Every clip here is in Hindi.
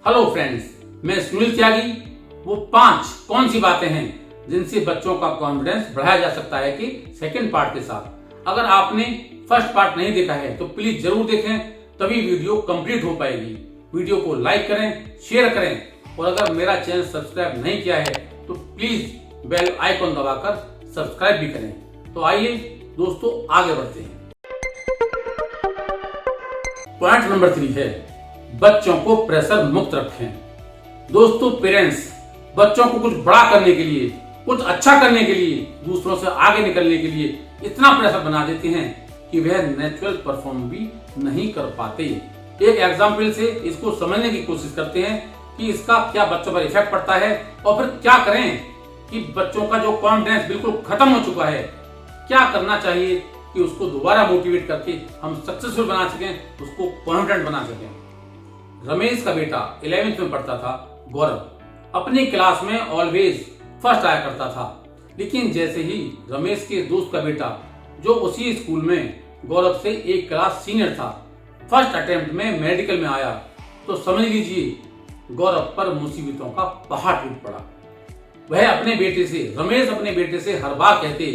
हेलो फ्रेंड्स, मैं सुनील त्यागी। वो 5 कौन सी बातें हैं जिनसे बच्चों का कॉन्फिडेंस बढ़ाया जा सकता है कि सेकंड पार्ट के साथ। अगर आपने फर्स्ट पार्ट नहीं देखा है तो प्लीज जरूर देखें, तभी वीडियो कंप्लीट हो पाएगी। वीडियो को लाइक करें, शेयर करें और अगर मेरा चैनल सब्सक्राइब नहीं किया है तो प्लीज बेल आइकॉन दबाकर सब्सक्राइब भी करें। तो आइए दोस्तों आगे बढ़ते हैं। पॉइंट नंबर 3 है बच्चों को प्रेशर मुक्त रखें। दोस्तों, पेरेंट्स बच्चों को कुछ बड़ा करने के लिए, कुछ अच्छा करने के लिए, दूसरों से आगे निकलने के लिए इतना प्रेशर बना देते हैं कि वह नेचुरल परफॉर्म भी नहीं कर पाते। एक एग्जाम्पल से इसको समझने की कोशिश करते हैं कि इसका क्या बच्चों पर इफेक्ट पड़ता है और फिर क्या करें कि बच्चों का जो कॉन्फिडेंस बिल्कुल खत्म हो चुका है, क्या करना चाहिए कि उसको दोबारा मोटिवेट करके हम सक्सेसफुल बना सकें, उसको कॉन्फिडेंट बना सकें। रमेश का बेटा 11th में पढ़ता था, गौरव अपनी क्लास में ऑलवेज फर्स्ट आया करता था। लेकिन जैसे ही रमेश के दोस्त का बेटा जो उसी स्कूल में गौरव से एक क्लास सीनियर था, फर्स्ट अटेम्प्ट में मेडिकल में आया तो समझ लीजिए गौरव पर मुसीबतों का पहाड़ टूट पड़ा। वह अपने बेटे से, रमेश अपने बेटे से हर बार कहते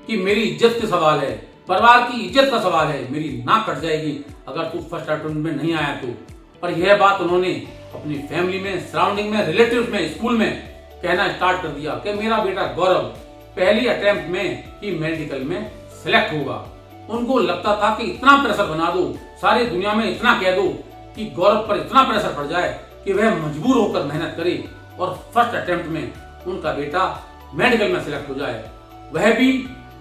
कि मेरी इज्जत का सवाल है, परिवार की इज्जत का सवाल है, मेरी नाक कट जाएगी अगर तू फर्स्ट अटेम्प्ट में नहीं आया तो। और यह बात उन्होंने अपनी फैमिली में, सराउंडिंग में, रिलेटिव्स में, स्कूल में कहना स्टार्ट कर दिया कि मेरा बेटा गौरव पहली अटेम्प्ट में ही मेडिकल में सिलेक्ट होगा। उनको लगता था कि इतना प्रेशर बना दो, सारी दुनिया में इतना कह दो कि गौरव पर इतना प्रेशर पड़ जाए कि वह मजबूर होकर मेहनत करे और फर्स्ट अटेम्प्ट में उनका बेटा मेडिकल में सिलेक्ट हो जाए। वह भी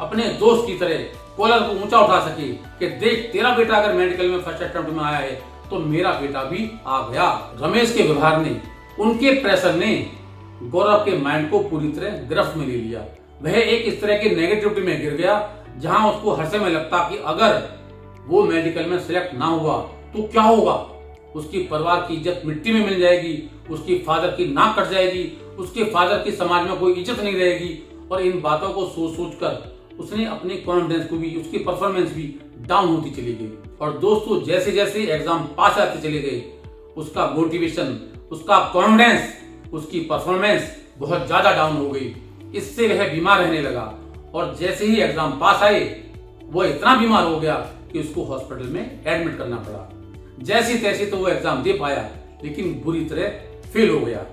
अपने दोस्त की तरह कॉलर को ऊंचा उठा सके कि देख, तेरा बेटा अगर मेडिकल में फर्स्ट अटेम्प्ट में आया है तो मेरा बेटा भी आ गया। रमेश के व्यवहार ने, उनके प्रेशर ने गौरव के माइंड को पूरी तरह गिरफ्त में ले लिया। वह एक इस तरह के नेगेटिविटी में गिर गया जहां उसको हर समय लगता कि अगर वो मेडिकल में सिलेक्ट ना हुआ तो क्या होगा, उसकी परिवार की इज्जत मिट्टी में मिल जाएगी, उसकी फादर की नाक कट जाएगी, उसके फादर की समाज में कोई इज्जत नहीं रहेगी। और इन बातों को सोच सोच कर उसने अपने कॉन्फिडेंस को भी, उसकी परफॉर्मेंस भी डाउन होती चली गई। और दोस्तों, जैसे जैसे एग्जाम पास आते चले गए उसका मोटिवेशन, उसका कॉन्फिडेंस, उसकी परफॉर्मेंस बहुत ज्यादा डाउन हो गई। इससे वह बीमार रहने लगा और जैसे ही एग्जाम पास आए वो इतना बीमार हो गया कि उसको हॉस्पिटल में एडमिट करना पड़ा। जैसे तैसे तो वो एग्जाम दे पाया लेकिन बुरी तरह फेल हो गया।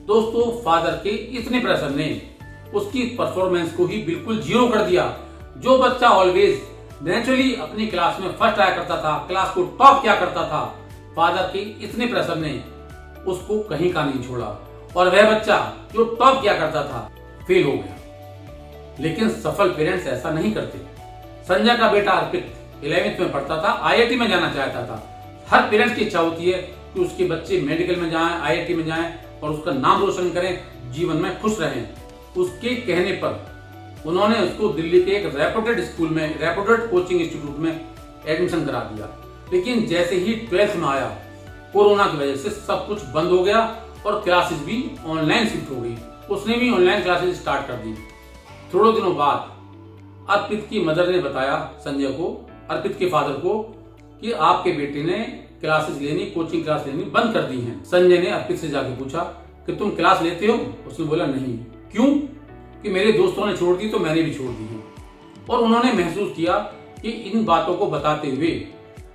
दोस्तों, फादर के इतने प्रेशर ने उसकी परफॉर्मेंस को ही बिल्कुल जीरो कर दिया। जो बच्चा ऑलवेज नेचुरली अपनी क्लास में फर्स्ट आया करता था, क्लास को टॉप किया करता था, फादर के इतने प्रेशर ने उसको कहीं का नहीं छोड़ा और वह बच्चा जो टॉप किया करता था फेल हो गया। लेकिन सफल पेरेंट्स ऐसा नहीं करते। संजय का बेटा अर्पित 11th में पढ़ता था, IIT में जाना चाहता था। हर पेरेंट्स की इच्छा होती है कि उसके बच्चे मेडिकल में जाएं, IIT में जाएं और उसका नाम रोशन करें, जीवन में खुश रहें। उसके कहने पर उन्होंने उसको दिल्ली के एक रेपुटेड स्कूल में, रेपुटेड कोचिंग इंस्टीट्यूट में एडमिशन करा दिया। लेकिन जैसे ही 12th में आया, कोरोना की वजह से सब कुछ बंद हो गया और क्लासेस भी ऑनलाइन शिफ्ट हो गई। उसने भी ऑनलाइन क्लासेस स्टार्ट कर दी। थोड़े दिनों बाद अर्पित की मदर ने बताया संजय को, अर्पित के फादर को, कि आपके बेटे ने क्लासेस लेनी, कोचिंग क्लास लेनी बंद कर दी है। संजय ने अर्पित से जाके पूछा कि तुम क्लास लेते हो? उसने बोला नहीं। क्यों? कि मेरे दोस्तों ने छोड़ दी तो मैंने भी छोड़ दी है। और उन्होंने महसूस किया कि इन बातों को बताते हुए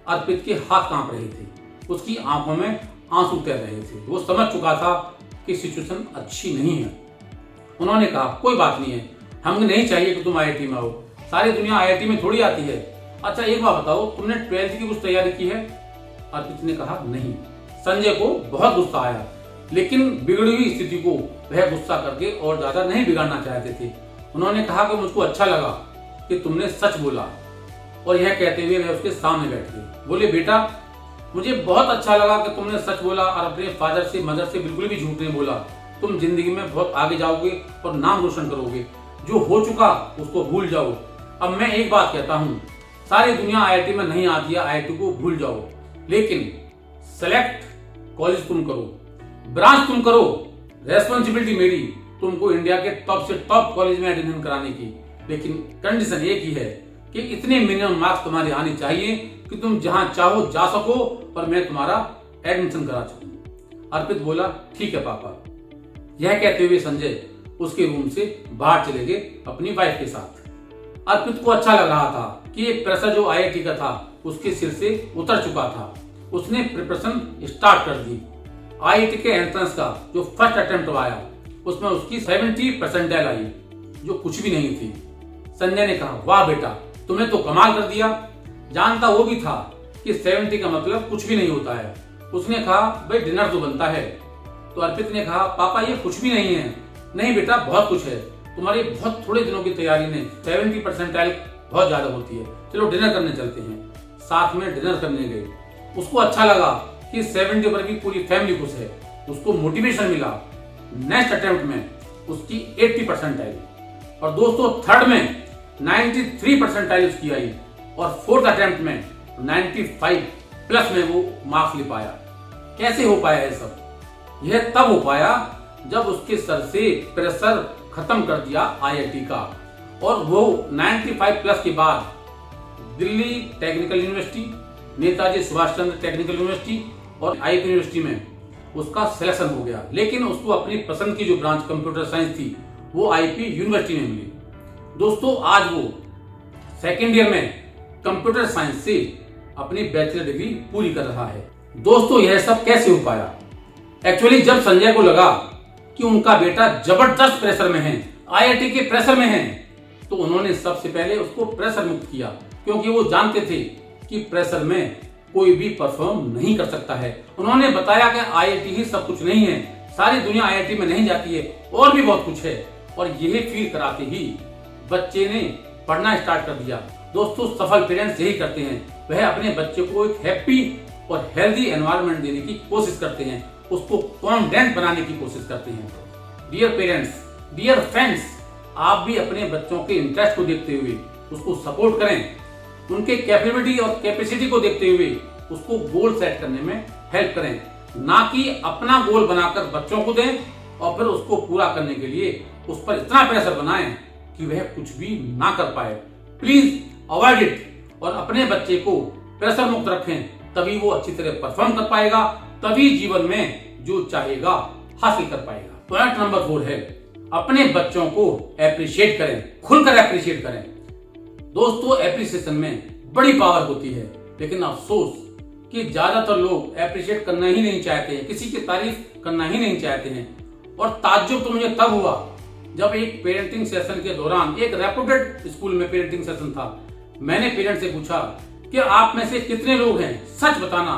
अर्पित के हाथ कांप रहे थे, उसकी आंखों में आंसू तैर रहे थे। वो समझ चुका था कि सिचुएशन अच्छी नहीं है। उन्होंने कहा कोई बात नहीं है, हमें नहीं चाहिए कि तुम IIT में आओ, सारी दुनिया IIT में थोड़ी आती है। अच्छा एक बात बताओ, तुमने 12th की कुछ तैयारी की है? अर्पित ने कहा नहीं। संजय को बहुत गुस्सा आया, लेकिन बिगड़ी हुई स्थिति को वह गुस्सा करके और ज्यादा नहीं बिगाड़ना चाहते थे। उन्होंने कहा कि मुझको अच्छा लगा कि तुमने सच बोला। और यह कहते हुए वह उसके सामने बैठ गए। बोले बेटा, मुझे बहुत अच्छा लगा कि तुमने सच बोला और अपने फादर से, मदर से बिल्कुल भी झूठ नहीं बोला। तुम जिंदगी में बहुत आगे जाओगे और नाम रोशन करोगे। जो हो चुका उसको भूल जाओ। अब मैं एक बात कहता हूँ, सारी दुनिया IIT में नहीं आती है, IIT को भूल जाओ, लेकिन सेलेक्ट कॉलेज तुम करो, ब्रांच तुम करो। रेस्पॉन्सिबिलिटी मेरी तुमको इंडिया के टॉप से टॉप कॉलेज में एडमिशन कराने की। लेकिन कंडीशन एक ही है कि इतने मिनिमम मार्क्स तुम्हारे आने चाहिए कि तुम जहां चाहो जा सको और मैं तुम्हारा एडमिशन करा सकूं। अर्पित बोला, ठीक है पापा। यह कहते हुए संजय उसके रूम से बाहर चले गए अपनी वाइफ के साथ। अर्पित को अच्छा लग रहा था कि एक प्रेशर जो आईआईटी का था उसके सिर से उतर चुका था। उसने प्रिपरेशन स्टार्ट कर दी। आईआईटी के एंट्रेंस का जो फर्स्ट अटेम्प्ट आया उसमें उसकी 70 परसेंटाइल आई, जो कुछ भी नहीं थी। संजय ने कहा, वाह बेटा, तुमने तो कमाल कर दिया। जानता वो भी था कि 70 का मतलब कुछ भी नहीं होता है। उसने कहा, भाई डिनर तो बनता है। तो अर्पित ने कहा, पापा ये कुछ भी नहीं है। नहीं बेटा, बहुत कुछ है। तुम्हारी बहुत थोड़े दिनों की तैयारी में 70 परसेंटाइल बहुत ज्यादा होती है। चलो डिनर करने चलते हैं। साथ में डिनर करने गए। उसको अच्छा लगा कि 70 पर भी पूरी फैमिली खुश है। उसको मोटिवेशन मिला। नेक्स्ट अटेम्प्ट में उसकी 80 परसेंटाइल और दोस्तों थर्ड में 93 परसेंटाइल उसकी आई और फोर्थ अटेम्प्ट में 95 प्लस में वो मार्क्स ले पाया। कैसे हो पाया है सब? यह तब हो पाया जब उसके सर से प्रेशर खत्म कर दिया आईआईटी का, और वो 95 प्लस के बाद Delhi technical university, Netaji Subhash Chandra technical university और आईआईटी यूनिवर्सिटी में उसका सिलेक्शन हो गया। लेकिन उसको अपनी पसंद की जो ब्रांच कंप्यूटर साइंस थी वो आईपी यूनिवर्सिटी में मिली। दोस्तों आज वो सेकेंड ईयर में कंप्यूटर साइंस से अपनी बैचलर डिग्री पूरी कर रहा है। दोस्तों यह सब कैसे हो पाया? एक्चुअली जब संजय को लगा कि उनका बेटा जबरदस्त प्रेशर में है, आईआईटी के प्रेशर में है, तो उन्होंने सबसे पहले उसको प्रेशर मुक्त किया, क्योंकि वो जानते थे कि प्रेशर में कोई भी परफॉर्म नहीं कर सकता है। उन्होंने बताया कि आईआईटी ही सब कुछ नहीं है, सारी दुनिया आईआईटी में नहीं जाती है, और भी बहुत कुछ है। और यही फील कराते ही बच्चे ने पढ़ना स्टार्ट कर दिया। दोस्तों सफल पेरेंट्स यही करते हैं, वह अपने बच्चे को एक हैप्पी और हेल्दी एनवायरनमेंट देने की कोशिश करते हैं, उसको कॉन्फिडेंट बनाने की कोशिश करते हैं। डियर पेरेंट्स, डियर फ्रेंड्स, आप भी अपने बच्चों के इंटरेस्ट को देखते हुए उसको सपोर्ट करें, उनके कैपेबिलिटी और कैपेसिटी को देखते हुए उसको गोल सेट करने में हेल्प करें, ना कि अपना गोल बनाकर बच्चों को दें और फिर उसको पूरा करने के लिए उस पर इतना प्रेशर बनाएं कि वह कुछ भी ना कर पाए। प्लीज अवॉइड इट और अपने बच्चे को प्रेशर मुक्त रखें, तभी वो अच्छी तरह परफॉर्म कर पाएगा, तभी जीवन में जो चाहेगा हासिल कर पाएगा। पॉइंट नंबर 4 है, अपने बच्चों को एप्रिशिएट करें, खुलकर एप्रिशिएट करें। दोस्तों एप्रिसिएशन में बड़ी पावर होती है, लेकिन अफसोस कि ज्यादातर लोग एप्रिशिएट करना ही नहीं चाहते हैं, किसी की तारीफ करना ही नहीं चाहते हैं। और ताज्जुब तो मुझे तब हुआ जब एक पेरेंटिंग सेशन के दौरान, एक रेपुटेड स्कूल में पेरेंटिंग सेशन था, मैंने पेरेंट से पूछा कि आप में से कितने लोग हैं, सच बताना,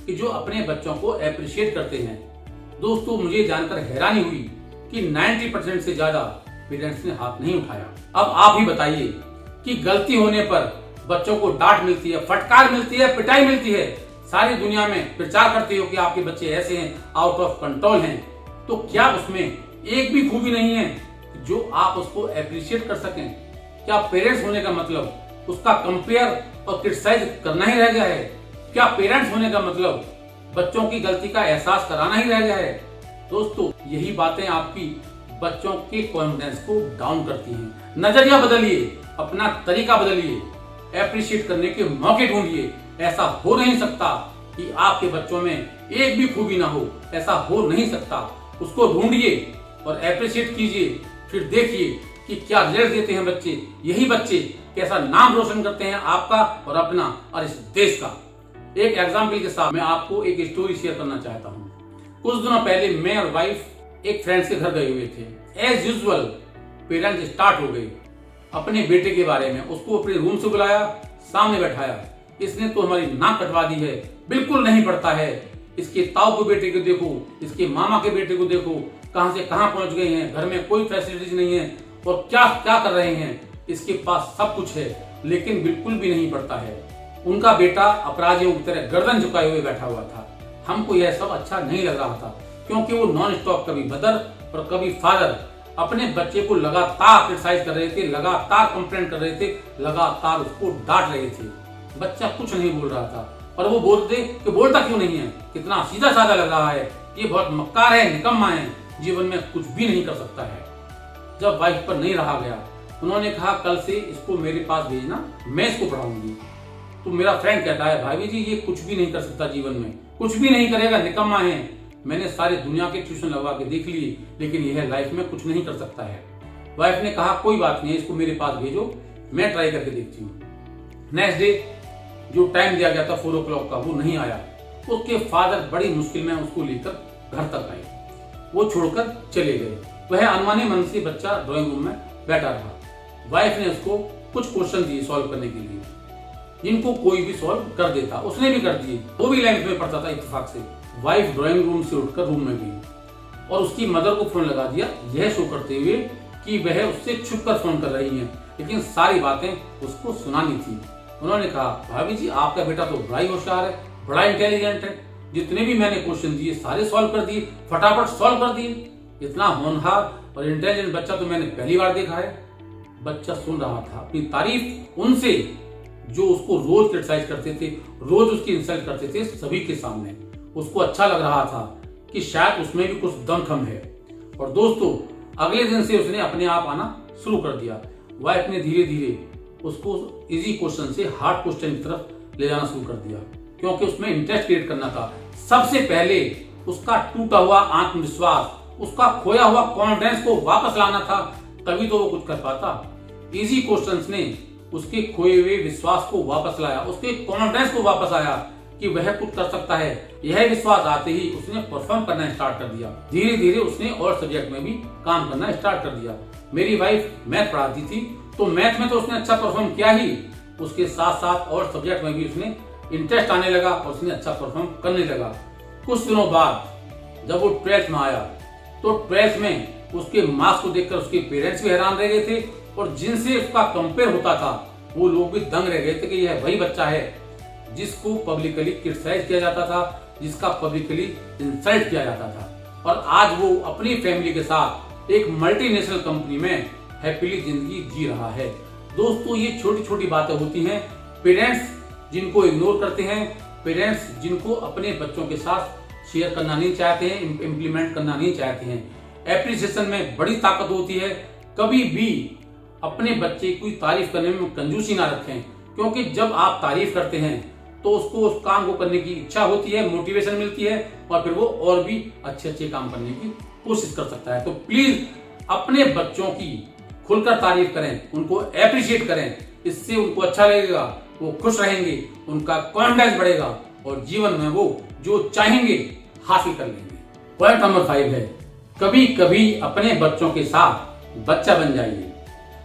कि जो अपने बच्चों को एप्रिशिएट करते हैं। दोस्तों मुझे जानकर हैरानी हुई कि 90% से ज्यादा पेरेंट्स ने हाथ नहीं उठाया। अब आप ही बताइए कि गलती होने पर बच्चों को डांट मिलती है, फटकार मिलती है, पिटाई मिलती है, सारी दुनिया में प्रचार करते हो कि आपके बच्चे ऐसे हैं, आउट ऑफ कंट्रोल हैं, तो क्या उसमें एक भी खूबी नहीं है जो आप उसको एप्रिशिएट कर सकें? क्या पेरेंट्स होने का मतलब उसका कंपेयर और क्रिटिसाइज करना ही रह गया है? क्या पेरेंट्स होने का मतलब बच्चों की गलती का एहसास कराना ही रह गया है? दोस्तों यही बातें आपकी बच्चों के कॉन्फिडेंस को डाउन करती हैं। नजरिया बदलिए, अपना तरीका बदलिए, एप्रिशिएट करने के मौके ढूंढिए। ऐसा हो नहीं सकता कि आपके बच्चों में एक भी खूबी ना हो, ऐसा हो नहीं सकता। उसको ढूंढिए और एप्रिशिएट कीजिए, फिर देखिए कि क्या रिजल्ट देते हैं बच्चे। यही बच्चे कैसा नाम रोशन करते हैं आपका और अपना और इस देश का। एक एग्जाम्पल के साथ मैं आपको एक स्टोरी शेयर करना चाहता हूँ। कुछ दिनों पहले मैं और वाइफ एक फ्रेंड्स के घर गए हुए थे। एज यूजुअल पेरेंट्स स्टार्ट हो गए अपने बेटे के बारे में। उसको अपने रूम से बुलाया, सामने बैठाया। इसने तो हमारी नाक कटवा दी है, बिल्कुल नहीं पढ़ता है। इसके ताऊ के बेटे को देखो, इसके मामा के बेटे को देखो, कहां से कहां पहुंच गए हैं, घर में कोई फैसिलिटीज नहीं है और क्या क्या कर रहे हैं। इसके पास सब कुछ है लेकिन बिल्कुल भी नहीं पढ़ता है। उनका बेटा अपराधियों की तरह गर्दन झुकाए हुए बैठा हुआ था। हमको यह सब अच्छा नहीं लग रहा था, क्योंकि वो नॉन स्टॉप कभी मदर और कभी फादर अपने बच्चे को लगातार क्रिटिसाइज कर रहे थे, लगातार कंप्लेंट कर रहे थे, लगातार उसको डांट रहे थे। बच्चा कुछ नहीं बोल रहा था और वो बोलते कि बोलता क्यों नहीं है, कितना सीधा साधा लग रहा है, ये बहुत मक्कार है, निकम्मा है, जीवन में कुछ भी नहीं कर सकता है। जब वाइफ पर नहीं रहा गया, उन्होंने कहा कल से इसको मेरे पास भेजना, मैं इसको पढ़ाऊंगी। तो मेरा फ्रेंड कहता है भाभी जी ये कुछ भी नहीं कर सकता जीवन में, कुछ भी नहीं करेगा, निकम्मा है, मैंने सारी दुनिया के ट्यूशन लगवा के देख लिए, लेकिन यह लाइफ में कुछ नहीं कर सकता है। वाइफ ने कहा कोई बात नहीं है, इसको मेरे पास भेजो, मैं ट्राई करके देखती हूँ। नेक्स्ट डे जो टाइम दिया गया था 4 o'clock का, वो नहीं आया। उसके फादर बड़ी मुश्किल में उसको लेकर घर तक आए, वो छोड़कर चले गए। वह अनवाने मन से बच्चा ड्राइंग रूम में बैठा रहा। वाइफ ने उसको कुछ क्वेश्चन दिए सॉल्व करने के लिए, जिनको कोई भी सॉल्व कर देता, उसने भी कर दिए। वो भी 11th में पढ़ता था इत्तेफाक से। वाइफ ड्राइंग रूम से उठकर रूम में गई और उसकी मदर को फोन लगा दिया, यह शो करते हुए कि वह उससे छुप कर फोन कर रही है, लेकिन सारी बातें उसको सुनानी थी। उन्होंने कहा भाभी जी, आपका बेटा तो बड़ा ही होशियार है, बड़ा इंटेलिजेंट है, जितने भी मैंने क्वेश्चन दिए सारे सॉल्व कर दिए, फटाफट सॉल्व कर दिए। इतना होनहार और इंटेलिजेंट बच्चा तो मैंने पहली बार देखा है। बच्चा सुन रहा था अपनी तारीफ उनसे जो उसको रोज क्रिटिसाइज करते थे, रोज उसकी इंसल्ट करते थे सभी के सामने। उसको अच्छा लग रहा था कि शायद उसमें भी कुछ दमखम है। और दोस्तों, अगले दिन से उसने अपने आप आना शुरू कर दिया। वाइफ ने धीरे धीरे उसको इजी क्वेश्चन से हार्ड क्वेश्चन की तरफ ले जाना शुरू कर दिया, क्योंकि उसमें इंटरेस्ट क्रिएट करना था। सबसे पहले उसका टूटा हुआ आत्मविश्वास, उसका खोया हुआ कॉन्फिडेंस को वापस लाना था, तभी तो वो कुछ कर पाता। इजी क्वेश्चंस ने उसके खोए हुए विश्वास को वापस लाया, उसके कॉन्फिडेंस को वापस आया कि वह कुछ कर सकता है। यह विश्वास आते ही उसने परफॉर्म करना स्टार्ट कर दिया। धीरे धीरे उसने और सब्जेक्ट में भी काम करना स्टार्ट कर दिया। मेरी वाइफ मैथ पढ़ाती थी, तो मैथ में तो उसने अच्छा परफॉर्म किया ही, उसके साथ साथ और सब्जेक्ट में भी उसने इंटरेस्ट आने लगा और उसने अच्छा परफॉर्म करने लगा। कुछ दिनों बाद जब वो 12th में आया, तो 12th में उसके मार्क्स को देखकर उसके पेरेंट्स भी हैरान रह गए थे, और जिनसे उसका कंपेयर होता था वो लोग भी दंग रह गए थे कि यह वही बच्चा है जिसको पब्लिकली क्रिटिसाइज किया जाता था, जिसका पब्लिकली इंसल्ट किया जाता था। और आज वो अपनी फैमिली के साथ एक मल्टीनेशनल कंपनी में हैप्पीली जिंदगी जी रहा है। दोस्तों, ये छोटी छोटी बातें होती हैं, पेरेंट्स जिनको इग्नोर करते हैं, पेरेंट्स जिनको अपने बच्चों के साथ शेयर करना नहीं चाहते हैं, इम्प्लीमेंट करना नहीं चाहते हैं। एप्रिसिएशन में बड़ी ताकत होती है। कभी भी अपने बच्चे की तारीफ करने में कंजूसी ना रखें, क्योंकि जब आप तारीफ करते हैं तो उसको उस काम को करने की इच्छा होती है, मोटिवेशन मिलती है, और फिर वो और भी अच्छे अच्छे काम करने की कोशिश कर सकता है। तो प्लीज अपने बच्चों की खुलकर तारीफ करें, उनको एप्रिशिएट करें, इससे उनको अच्छा लगेगा, वो खुश रहेंगे, उनका कॉन्फिडेंस बढ़ेगा और जीवन में वो जो चाहेंगे हासिल कर लेंगे। पॉइंट नंबर 5 है, कभी कभी अपने बच्चों के साथ बच्चा बन जाइए।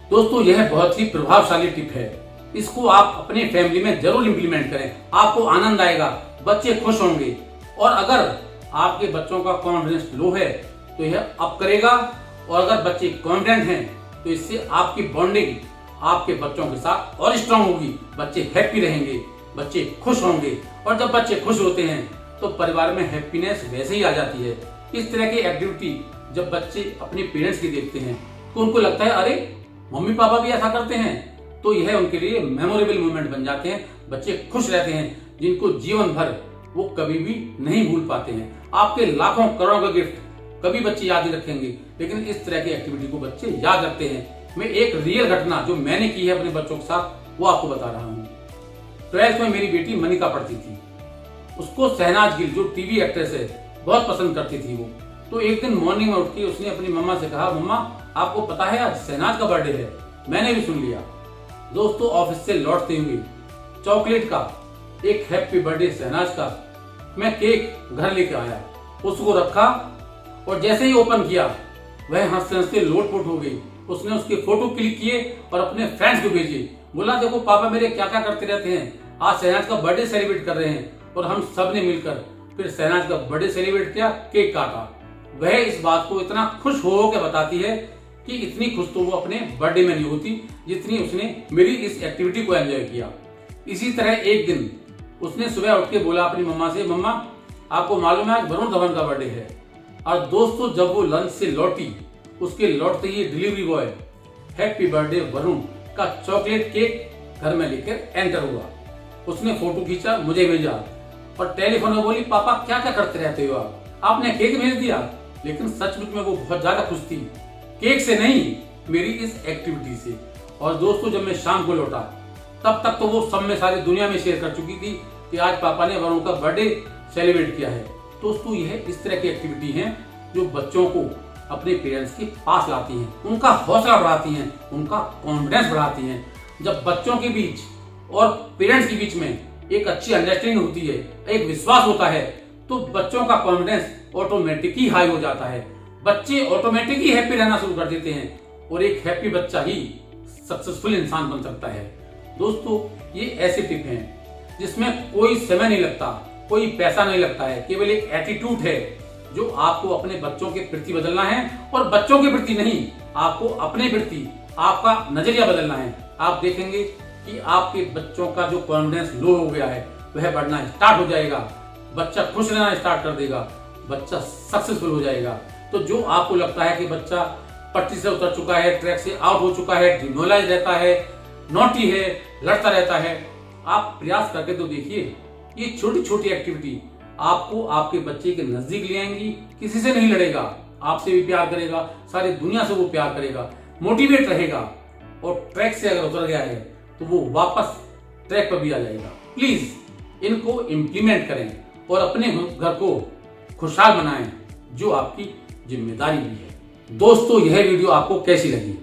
दोस्तों, यह बहुत ही प्रभावशाली टिप है, इसको आप अपने फैमिली में जरूर इंप्लीमेंट करें। आपको आनंद आएगा, बच्चे खुश होंगे। और अगर आपके बच्चों का कॉन्फिडेंस लो है तो यह अप करेगा, और अगर बच्चे कॉन्फिडेंट हैं तो इससे आपकी बॉन्डिंग आपके बच्चों के साथ और स्ट्रांग होगी। बच्चे हैप्पी रहेंगे, बच्चे खुश होंगे, और जब बच्चे खुश होते हैं तो परिवार में हैप्पीनेस वैसे ही आ जाती है। इस तरह की एक्टिविटी जब बच्चे अपने पेरेंट्स की देखते हैं तो उनको लगता है अरे मम्मी पापा भी ऐसा करते हैं, तो यह उनके लिए मेमोरेबल मोमेंट बन जाते हैं। बच्चे खुश रहते हैं, जिनको जीवन भर वो कभी भी नहीं भूल पाते हैं। आपके लाखों करोड़ों का गिफ्ट कभी बच्चे याद नहीं रखेंगे, लेकिन इस तरह की एक्टिविटी को बच्चे याद रखते हैं। मैं एक रियल घटना जो मैंने की है अपने बच्चों के साथ वो आपको बता रहा हूँ। 12th में मेरी बेटी मनिका पढ़ती थी, उसको शहनाज गिल जो टीवी एक्ट्रेस है बहुत पसंद करती थी वो। तो एक दिन मॉर्निंग में उठ के उसने अपनी मम्मा से कहा, मम्मा आपको पता है आज शहनाज का बर्थडे है। मैंने भी सुन लिया। दोस्तों, ऑफिस से लौटते हुए चॉकलेट का एक हैप्पी बर्थडे शहनाज का मैं केक घर लेके आया, उसको रखा, और जैसे ही ओपन किया वह हंसते हंसते लोटपोट हो गई। उसने उसके फोटो क्लिक किए और अपने फ्रेंड्स को भेजे। बोला देखो पापा मेरे क्या क्या करते रहते हैं, आज शहनाज का बर्थडे सेलिब्रेट कर रहे हैं। और हम सब ने मिलकर फिर शहनाज का बर्थडे सेलिब्रेट किया, केक काटा। वह इस बात को इतना खुश हो के बताती है कि इतनी खुश तो वो अपने बर्थडे में नहीं होती जितनी उसने मेरी इस एक्टिविटी को एंजॉय किया। इसी तरह एक दिन उसने सुबह उठ के बोला अपनी मम्मा से, मम्मा आपको मालूम है आज वरुण धवन का बर्थडे है। और दोस्तों, जब वो लंच से लौटी, उसके लौटते ही delivery boy happy birthday Varun का चॉकलेट केक घर में लेकर एंटर हुआ। उसने फोटो खींचा, मुझे भेजा और टेलीफोन में बोली, पापा क्या क्या करते रहते हो आप, आपने केक भेज दिया। लेकिन सचमुच में वो बहुत ज्यादा खुश थी, केक से नहीं, मेरी इस एक्टिविटी से। और दोस्तों, जब मैं शाम को लौटा तब तक तो वो सब में सारी दुनिया में शेयर कर चुकी थी कि आज पापा ने वरुण का बर्थडे सेलिब्रेट किया है। दोस्तों यह इस तरह की एक्टिविटी हैं जो बच्चों को अपने पेरेंट्स के पास लाती हैं, उनका हौसला बढ़ाती हैं, उनका कॉन्फिडेंस बढ़ाती हैं। जब बच्चों के बीच और पेरेंट्स के बीच में एक अच्छी अंडरस्टैंडिंग होती है, एक विश्वास होता है, तो बच्चों का कॉन्फिडेंस ऑटोमेटिक ही हाई हो जाता है। बच्चे ऑटोमेटिक ही हैप्पी रहना शुरू कर देते हैं और एक हैप्पी बच्चा ही सक्सेसफुल इंसान बन सकता है। दोस्तों ये ऐसे टिप हैं जिसमें कोई समय नहीं लगता, कोई पैसा नहीं लगता है, केवल एक एटीट्यूड है जो आपको अपने बच्चों के प्रति बदलना है और बच्चों के प्रति नहीं, आपको अपने प्रति आपका नजरिया बदलना है। आप देखेंगे कि आपके बच्चों का जो कॉन्फिडेंस लो हो गया है वह बढ़ना स्टार्ट हो जाएगा, बच्चा खुश रहना स्टार्ट कर देगा, बच्चा सक्सेसफुल हो जाएगा। तो जो आपको लगता है कि बच्चा पट्टी से उतर चुका है, ट्रैक से आउट हो चुका है, डिमोरलाइज रहता है, नॉटी है, लड़ता रहता है, आप प्रयास करके तो देखिए। ये छोटी छोटी एक्टिविटी आपको आपके बच्चे के नजदीक ले आएंगी। किसी से नहीं लड़ेगा, आपसे भी प्यार करेगा, सारी दुनिया से वो प्यार करेगा, मोटिवेट रहेगा और ट्रैक से अगर उतर गया है तो वो वापस ट्रैक पर भी आ जाएगा। प्लीज इनको इम्प्लीमेंट करें और अपने घर को खुशहाल बनाएं, जो आपकी जिम्मेदारी भी है। दोस्तों यह वीडियो आपको कैसी लगी?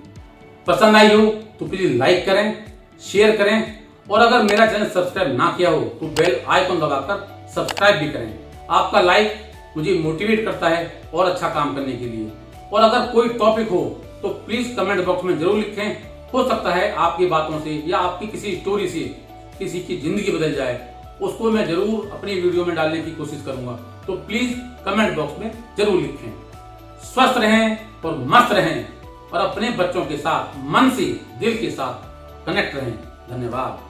पसंद आई हो तो प्लीज लाइक करें, शेयर करें और अगर मेरा चैनल सब्सक्राइब ना किया हो तो बेल आइकन दबाकर सब्सक्राइब भी करें। आपका लाइक मुझे मोटिवेट करता है और अच्छा काम करने के लिए। और अगर कोई टॉपिक हो तो प्लीज कमेंट बॉक्स में जरूर लिखें। हो सकता है आपकी बातों से या आपकी किसी स्टोरी से किसी की जिंदगी बदल जाए, उसको मैं जरूर अपनी वीडियो में डालने की कोशिश करूंगा। तो प्लीज कमेंट बॉक्स में जरूर लिखें। स्वस्थ रहें और मस्त रहें और अपने बच्चों के साथ मन से दिल के साथ कनेक्ट रहें। धन्यवाद।